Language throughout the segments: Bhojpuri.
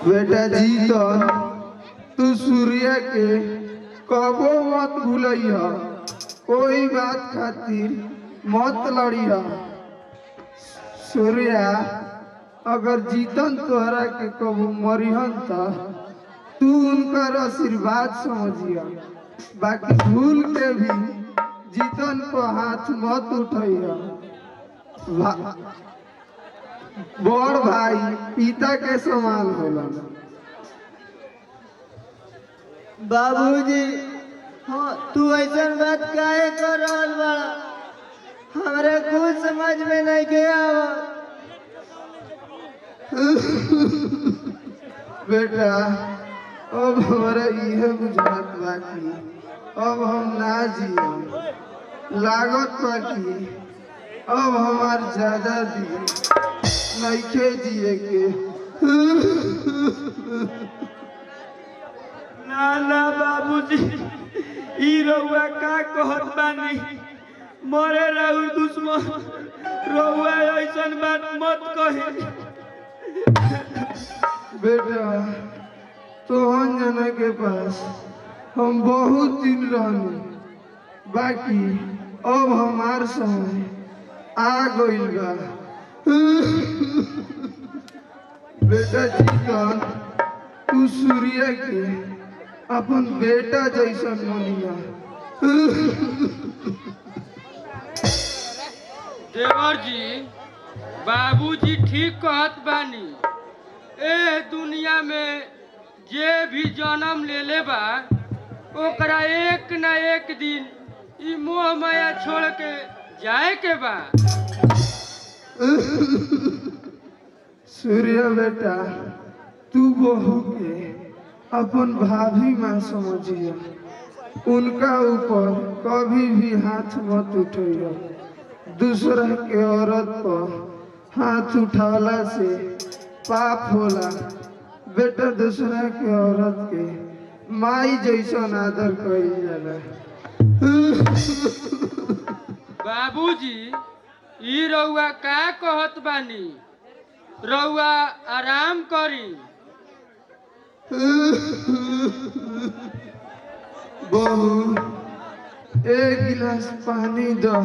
बेटा जीतन तू सूर्य के कबो मत भूलिह, कोई बात खातिर मत लड़िह। सूर्या अगर जीतन तोहरा के कबू मरिहन त तू उनकर आशीर्वाद समझिया, बाकी भूल के भी जीतन को हाथ मत उठैया। बड़ भाई पिता के समान होला। बाबूजी, हाँ तू ऐसा बात काहे कर रहल बड़ा? हमरे कुछ समझ में नहीं के आवत। बेटा अब हमारा यह बुझात बा कि अब हम ना जियम, लागत बा कि अब हमार ज्यादा दिन नइखे जिए के। ना ना बाबूजी, ई रउआ का कहत बानी? मरे रहू दुश्मन, रउआ ऐसन बात मत कही। बेटा तोहन जना के पास हम बहुत दिन रहनी, बाकी अब हमार समय आ गइल बा। बेटा जीतन तू सूर्य के अपन बेटा जैसन मनिया। देवर जी, बाबूजी ठीक कहत बानी। ए दुनिया में जे भी जन्म लेले बा ओकरा एक न एक दिन ई मोह माया छोड़ के जाए के बा। सूर्य बेटा तू बहू के अपन भाभी माँ समझिया, उनका ऊपर कभी भी हाथ मत उठैया। दूसरा के औरत पर हाथ उठावला से पाप होला। बेटा दूसरा के औरत के माई जैसन आदर कइल जाला। बाबूजी, ई रउआ का कहत बानी? रउआ आराम करी। बहू एक गिलास पानी दो।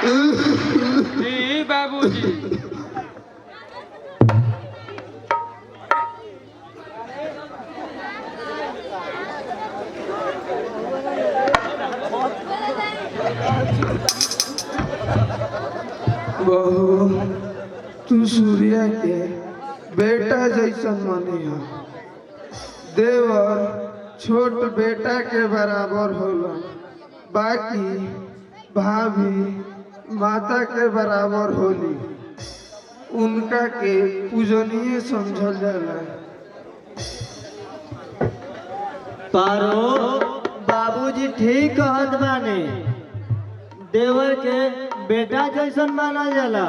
जी बाबूजी। बहू तू सूर्य के बेटा जैसन मनिया। देवर छोट बेटा के बराबर होला, बाकी भाभी माता के बराबर होली। उनका के पूजनीय समझल जाला। पारो बाबूजी ठीक कहत बानी। देवर के बेटा जैसन मानल जाला।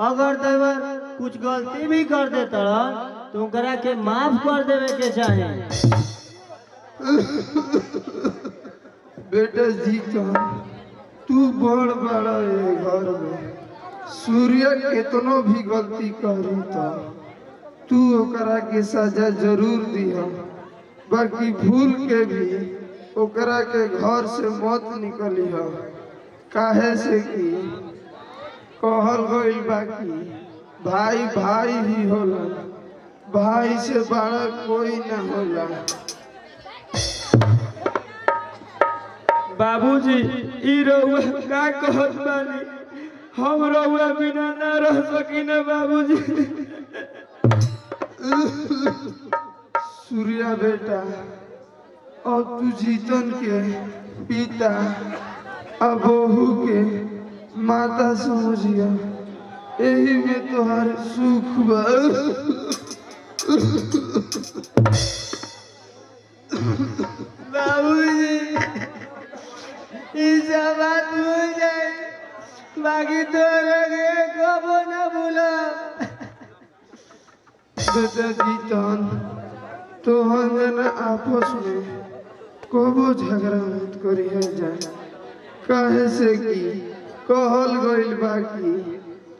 अगर देवर कुछ गलती भी कर देता तो ओकरा के माफ कर देवे के चाही। बेटा जीतन तू बड़ बड़ा ये घर में। सूर्य केतनो भी गलती करी तो तू ओकरा के सजा जरूर दिया, बाकी भूल के भी ओकरा के घर से मत निकलिह। काहे से कि कहल गइल बाकी भाई भाई ही होला, भाई से बड़ा कोई ना होला। बाबूजी, ई रउआ का कहत बानी? हम रउआ बिना ना रह सकी ना बाबूजी। सूर्या बेटा और तू जीतन के पिता और बहू के माता समझिया, यही में तोहार सुख बा। बाबूजी ई सब बात भूल जाए, बाकी तो लगे कबो न भूला। बेटा जीतन तोहन जना आपस में कबो झगड़ा मत करी है जाए, काहे से कि कहल गइल बा कि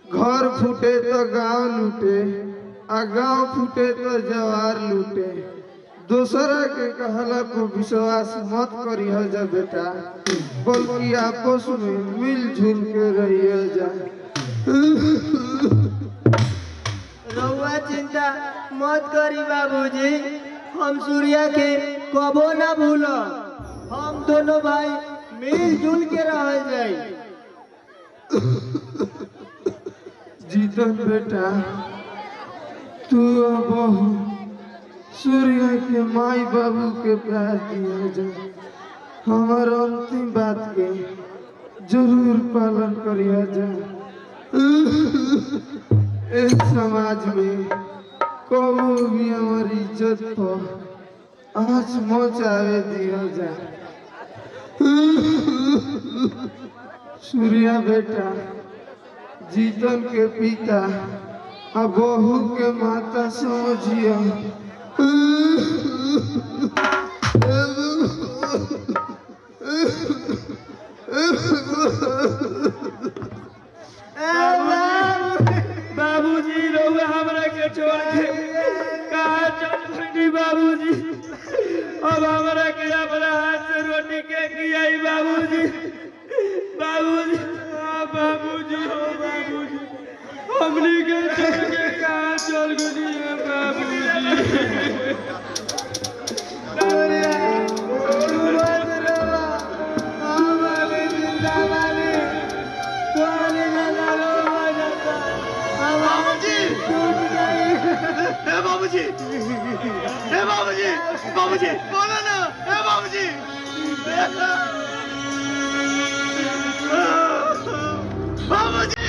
घर फूटे तो गांव लूटे, आ गांव फूटे तो जवार लूटे। दूसरा के कहला को विश्वास मत करिए जा बेटा, बल्कि आपस में मिलजुल के रहिए जा। रउआ चिंता मत करी बाबूजी, हम सूर्या के कबो न भूलब। हम दोनों भाई मिलजुल के रह जाई। जीतन बेटा, तू और बहू सूर्य के माई बाबू के प्यार दिया जा। हमार अंतिम बात के जरूर पालन करिया जा। इस समाज में कबो भी हमारी इज्जत पर आँच मचावे दिया जा। सूर्या बेटा, जीतन के पिता और बहू के माता समझिया। बाबूजी रउआ हमरा के छोड़ के कहाँ चल गई बाबूजी? अब हमरा के अपना हाथ से रोटी के खियाई बाबूजी। बाबूजी बाबूजी हो बाबूजी, हमनी के छोड़ के कहाँ चल गई है बाबूजी? बाबूजी, हे बाबूजी, बाबूजी, बोलो ना, हे बाबूजी, बाबूजी।